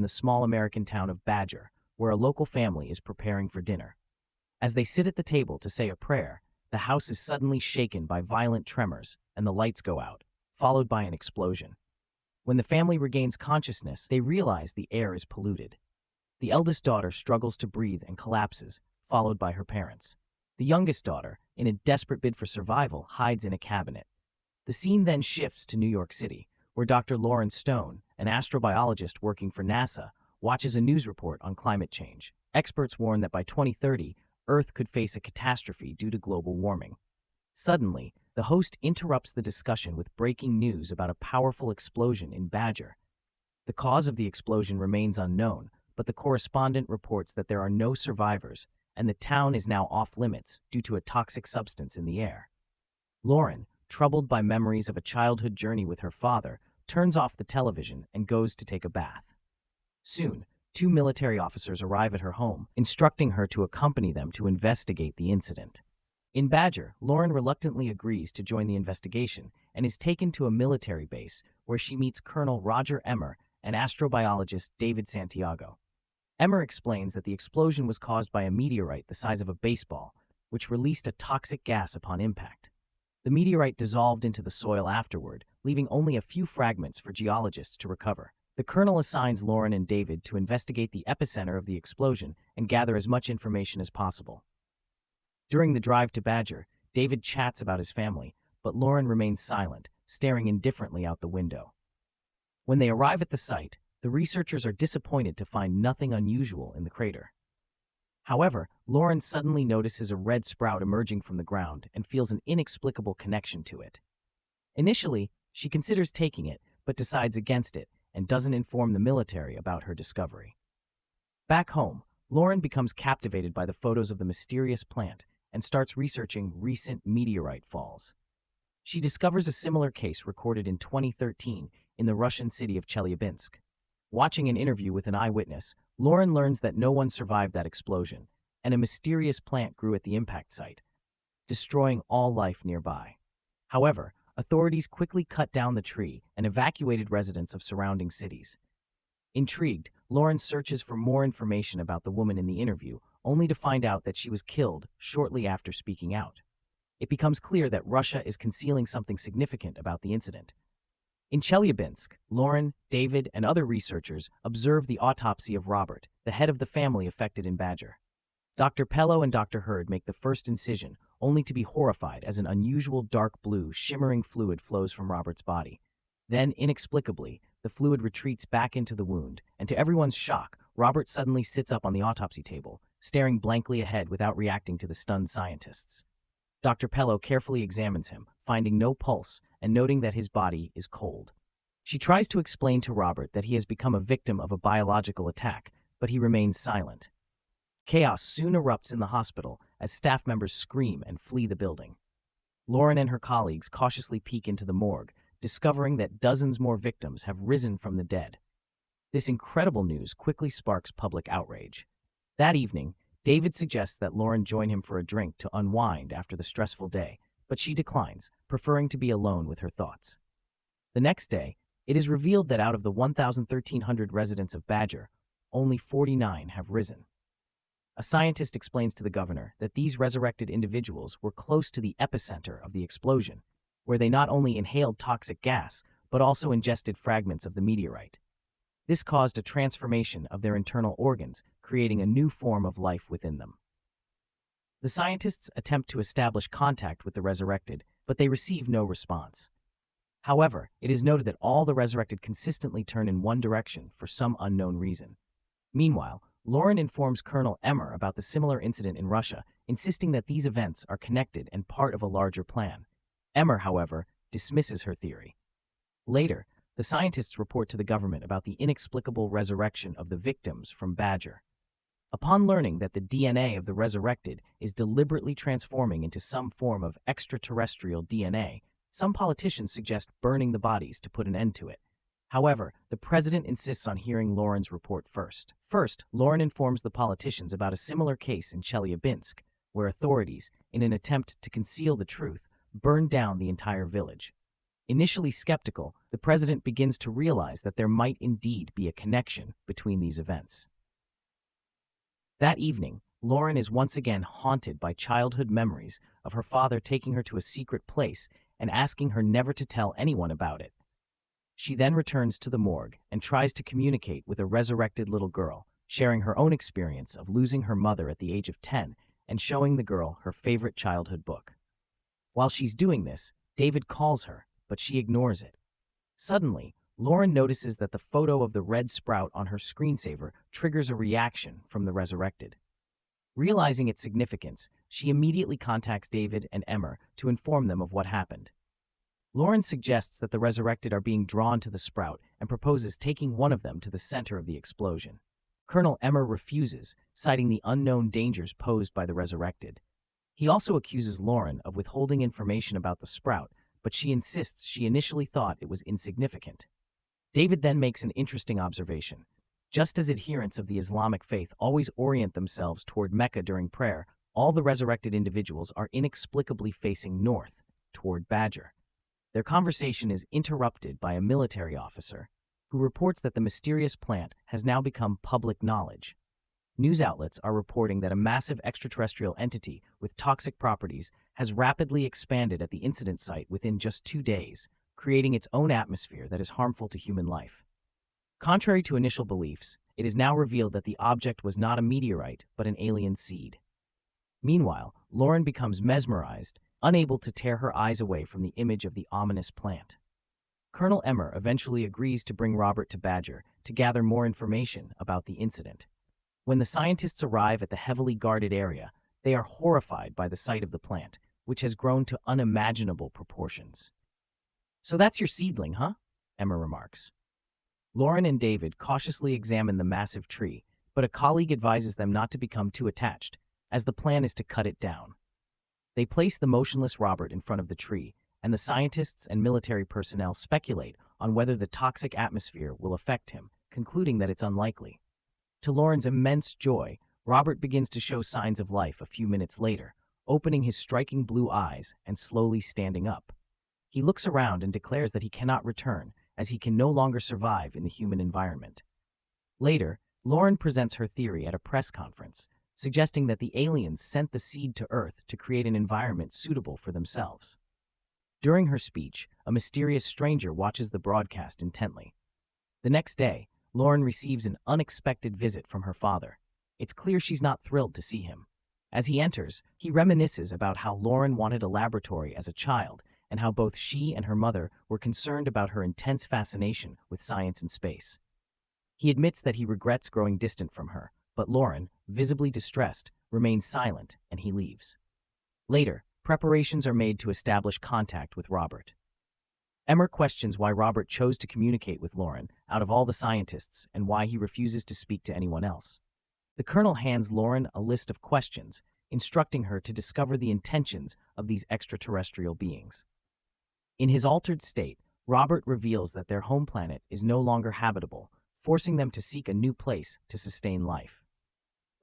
in the small American town of Badger, where a local family is preparing for dinner. As they sit at the table to say a prayer, the house is suddenly shaken by violent tremors and the lights go out, followed by an explosion. When the family regains consciousness, they realize the air is polluted. The eldest daughter struggles to breathe and collapses, followed by her parents. The youngest daughter, in a desperate bid for survival, hides in a cabinet. The scene then shifts to New York City, where Dr. Lauren Stone, an astrobiologist working for NASA, watches a news report on climate change. Experts warn that by 2030, Earth could face a catastrophe due to global warming. Suddenly, the host interrupts the discussion with breaking news about a powerful explosion in Badger. The cause of the explosion remains unknown, but the correspondent reports that there are no survivors, and the town is now off-limits due to a toxic substance in the air. Lauren, troubled by memories of a childhood journey with her father, turns off the television and goes to take a bath. Soon, 2 military officers arrive at her home, instructing her to accompany them to investigate the incident. In Badger, Lauren reluctantly agrees to join the investigation and is taken to a military base where she meets Colonel Roger Emmer and astrobiologist David Santiago. Emmer explains that the explosion was caused by a meteorite the size of a baseball, which released a toxic gas upon impact. The meteorite dissolved into the soil afterward, leaving only a few fragments for geologists to recover. The colonel assigns Lauren and David to investigate the epicenter of the explosion and gather as much information as possible. During the drive to Badger, David chats about his family, but Lauren remains silent, staring indifferently out the window. When they arrive at the site, the researchers are disappointed to find nothing unusual in the crater. However, Lauren suddenly notices a red sprout emerging from the ground and feels an inexplicable connection to it. Initially, she considers taking it, but decides against it and doesn't inform the military about her discovery. Back home, Lauren becomes captivated by the photos of the mysterious plant and starts researching recent meteorite falls. She discovers a similar case recorded in 2013 in the Russian city of Chelyabinsk. Watching an interview with an eyewitness, Lauren learns that no one survived that explosion, and a mysterious plant grew at the impact site, destroying all life nearby. However, authorities quickly cut down the tree and evacuated residents of surrounding cities. Intrigued, Lauren searches for more information about the woman in the interview, only to find out that she was killed shortly after speaking out. It becomes clear that Russia is concealing something significant about the incident. In Chelyabinsk, Lauren, David, and other researchers observe the autopsy of Robert, the head of the family affected in Badger. Dr. Pello and Dr. Hurd make the first incision, only to be horrified as an unusual dark blue, shimmering fluid flows from Robert's body. Then, inexplicably, the fluid retreats back into the wound, and to everyone's shock, Robert suddenly sits up on the autopsy table, staring blankly ahead without reacting to the stunned scientists. Dr. Pello carefully examines him, finding no pulse and noting that his body is cold. She tries to explain to Robert that he has become a victim of a biological attack, but he remains silent. Chaos soon erupts in the hospital as staff members scream and flee the building. Lauren and her colleagues cautiously peek into the morgue, discovering that dozens more victims have risen from the dead. This incredible news quickly sparks public outrage. That evening, David suggests that Lauren join him for a drink to unwind after the stressful day, but she declines, preferring to be alone with her thoughts. The next day, it is revealed that out of the 1,300 residents of Badger, only 49 have risen. A scientist explains to the governor that these resurrected individuals were close to the epicenter of the explosion, where they not only inhaled toxic gas, but also ingested fragments of the meteorite. This caused a transformation of their internal organs, creating a new form of life within them. The scientists attempt to establish contact with the resurrected, but they receive no response. However, it is noted that all the resurrected consistently turn in one direction for some unknown reason. Meanwhile, Lauren informs Colonel Emmer about the similar incident in Russia, insisting that these events are connected and part of a larger plan. Emmer, however, dismisses her theory. Later, the scientists report to the government about the inexplicable resurrection of the victims from Badger. Upon learning that the DNA of the resurrected is deliberately transforming into some form of extraterrestrial DNA, some politicians suggest burning the bodies to put an end to it. However, the president insists on hearing Lauren's report first. First, Lauren informs the politicians about a similar case in Chelyabinsk, where authorities, in an attempt to conceal the truth, burned down the entire village. Initially skeptical, the president begins to realize that there might indeed be a connection between these events. That evening, Lauren is once again haunted by childhood memories of her father taking her to a secret place and asking her never to tell anyone about it. She then returns to the morgue and tries to communicate with a resurrected little girl, sharing her own experience of losing her mother at the age of 10 and showing the girl her favorite childhood book. While she's doing this, David calls her, but she ignores it. Suddenly, Lauren notices that the photo of the red sprout on her screensaver triggers a reaction from the resurrected. Realizing its significance, she immediately contacts David and Emmer to inform them of what happened. Lauren suggests that the resurrected are being drawn to the sprout and proposes taking one of them to the center of the explosion. Colonel Emmer refuses, citing the unknown dangers posed by the resurrected. He also accuses Lauren of withholding information about the sprout, but she insists she initially thought it was insignificant. David then makes an interesting observation. Just as adherents of the Islamic faith always orient themselves toward Mecca during prayer, all the resurrected individuals are inexplicably facing north, toward Badger. Their conversation is interrupted by a military officer, who reports that the mysterious plant has now become public knowledge. News outlets are reporting that a massive extraterrestrial entity with toxic properties has rapidly expanded at the incident site within just 2 days, creating its own atmosphere that is harmful to human life. Contrary to initial beliefs, it is now revealed that the object was not a meteorite, but an alien seed. Meanwhile, Lauren becomes mesmerized, unable to tear her eyes away from the image of the ominous plant. Colonel Emmer eventually agrees to bring Robert to Badger to gather more information about the incident. When the scientists arrive at the heavily guarded area, they are horrified by the sight of the plant, which has grown to unimaginable proportions. "So that's your seedling, huh?" Emmer remarks. Lauren and David cautiously examine the massive tree, but a colleague advises them not to become too attached, as the plan is to cut it down. They place the motionless Robert in front of the tree, and the scientists and military personnel speculate on whether the toxic atmosphere will affect him, concluding that it's unlikely. To Lauren's immense joy, Robert begins to show signs of life a few minutes later, opening his striking blue eyes and slowly standing up. He looks around and declares that he cannot return, as he can no longer survive in the human environment. Later, Lauren presents her theory at a press conference, suggesting that the aliens sent the seed to Earth to create an environment suitable for themselves. During her speech, a mysterious stranger watches the broadcast intently. The next day, Lauren receives an unexpected visit from her father. It's clear she's not thrilled to see him. As he enters, he reminisces about how Lauren wanted a laboratory as a child and how both she and her mother were concerned about her intense fascination with science and space. He admits that he regrets growing distant from her, but Lauren, visibly distressed, remains silent and he leaves. Later, preparations are made to establish contact with Robert. Emmer questions why Robert chose to communicate with Lauren out of all the scientists and why he refuses to speak to anyone else. The colonel hands Lauren a list of questions, instructing her to discover the intentions of these extraterrestrial beings. In his altered state, Robert reveals that their home planet is no longer habitable, forcing them to seek a new place to sustain life.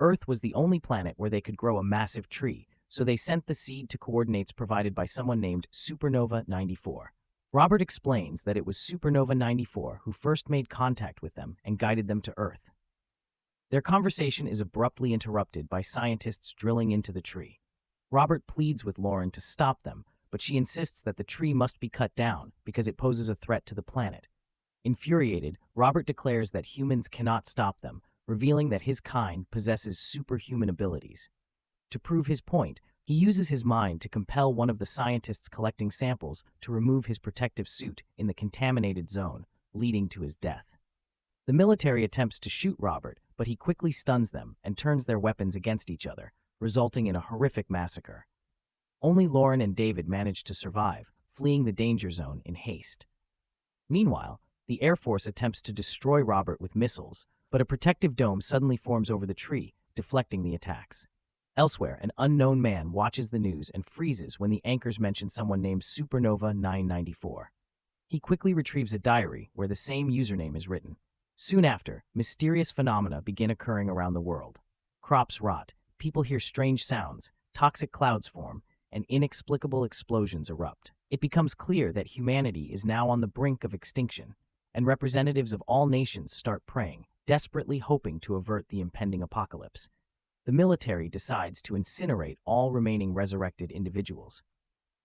Earth was the only planet where they could grow a massive tree, so they sent the seed to coordinates provided by someone named Supernova 94. Robert explains that it was Supernova 94 who first made contact with them and guided them to Earth. Their conversation is abruptly interrupted by scientists drilling into the tree. Robert pleads with Lauren to stop them, but she insists that the tree must be cut down because it poses a threat to the planet. Infuriated, Robert declares that humans cannot stop them, revealing that his kind possesses superhuman abilities. To prove his point, he uses his mind to compel one of the scientists collecting samples to remove his protective suit in the contaminated zone, leading to his death. The military attempts to shoot Robert, but he quickly stuns them and turns their weapons against each other, resulting in a horrific massacre. Only Lauren and David manage to survive, fleeing the danger zone in haste. Meanwhile, the Air Force attempts to destroy Robert with missiles, but a protective dome suddenly forms over the tree, deflecting the attacks. Elsewhere, an unknown man watches the news and freezes when the anchors mention someone named Supernova 994. He quickly retrieves a diary where the same username is written. Soon after, mysterious phenomena begin occurring around the world. Crops rot, people hear strange sounds, toxic clouds form, and inexplicable explosions erupt. It becomes clear that humanity is now on the brink of extinction, and representatives of all nations start praying, desperately hoping to avert the impending apocalypse. The military decides to incinerate all remaining resurrected individuals.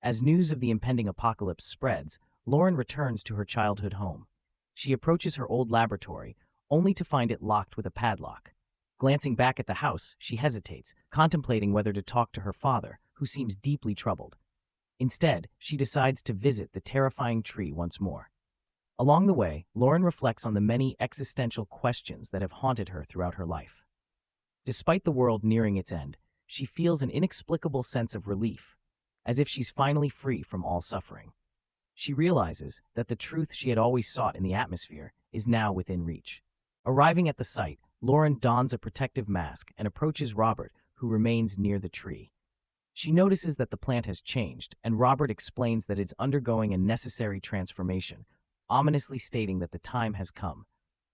As news of the impending apocalypse spreads, Lauren returns to her childhood home. She approaches her old laboratory, only to find it locked with a padlock. Glancing back at the house, she hesitates, contemplating whether to talk to her father, who seems deeply troubled. Instead, she decides to visit the terrifying tree once more. Along the way, Lauren reflects on the many existential questions that have haunted her throughout her life. Despite the world nearing its end, she feels an inexplicable sense of relief, as if she's finally free from all suffering. She realizes that the truth she had always sought in the atmosphere is now within reach. Arriving at the site, Lauren dons a protective mask and approaches Robert, who remains near the tree. She notices that the plant has changed, and Robert explains that it's undergoing a necessary transformation, ominously stating that the time has come.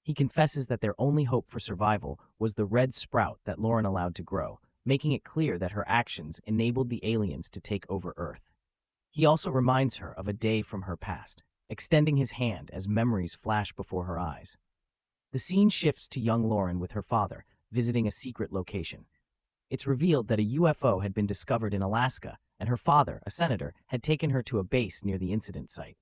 He confesses that their only hope for survival was the red sprout that Lauren allowed to grow, making it clear that her actions enabled the aliens to take over Earth. He also reminds her of a day from her past, extending his hand as memories flash before her eyes. The scene shifts to young Lauren with her father, visiting a secret location. It's revealed that a UFO had been discovered in Alaska, and her father, a senator, had taken her to a base near the incident site.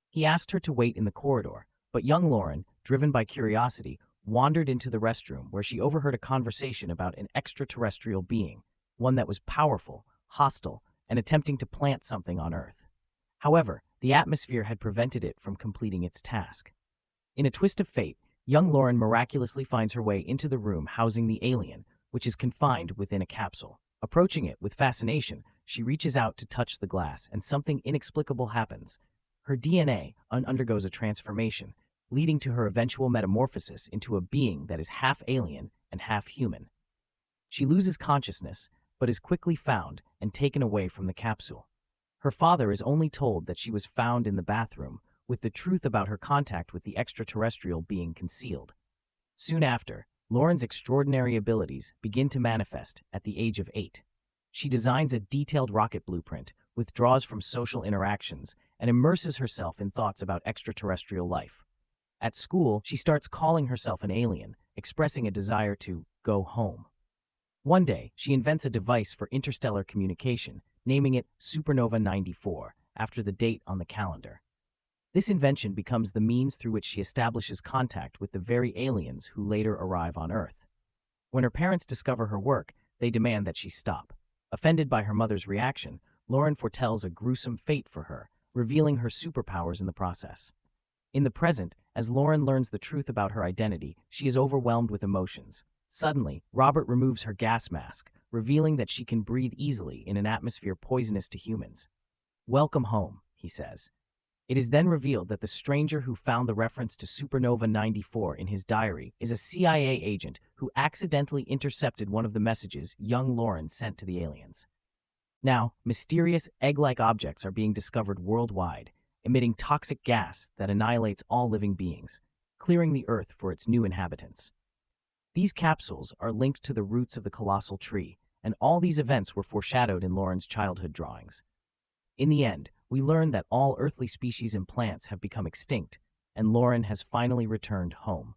He asked her to wait in the corridor, but young Lauren, driven by curiosity, wandered into the restroom where she overheard a conversation about an extraterrestrial being, one that was powerful, hostile, and attempting to plant something on Earth. However, the atmosphere had prevented it from completing its task. In a twist of fate, young Lauren miraculously finds her way into the room housing the alien, which is confined within a capsule. Approaching it with fascination, she reaches out to touch the glass, and something inexplicable happens. Her DNA undergoes a transformation, leading to her eventual metamorphosis into a being that is half alien and half human. She loses consciousness, but is quickly found and taken away from the capsule. Her father is only told that she was found in the bathroom, with the truth about her contact with the extraterrestrial being concealed. Soon after, Lauren's extraordinary abilities begin to manifest at the age of 8. She designs a detailed rocket blueprint, withdraws from social interactions, and immerses herself in thoughts about extraterrestrial life. At school, she starts calling herself an alien, expressing a desire to go home. One day, she invents a device for interstellar communication, naming it Supernova 94, after the date on the calendar. This invention becomes the means through which she establishes contact with the very aliens who later arrive on Earth. When her parents discover her work, they demand that she stop. Offended by her mother's reaction, Lauren foretells a gruesome fate for her, revealing her superpowers in the process. In the present, as Lauren learns the truth about her identity, she is overwhelmed with emotions. Suddenly, Robert removes her gas mask, revealing that she can breathe easily in an atmosphere poisonous to humans. "Welcome home," he says. It is then revealed that the stranger who found the reference to Supernova 94 in his diary is a CIA agent who accidentally intercepted one of the messages young Lauren sent to the aliens. Now, mysterious egg-like objects are being discovered worldwide, emitting toxic gas that annihilates all living beings, clearing the Earth for its new inhabitants. These capsules are linked to the roots of the colossal tree, and all these events were foreshadowed in Lauren's childhood drawings. In the end, we learn that all earthly species and plants have become extinct, and Lauren has finally returned home.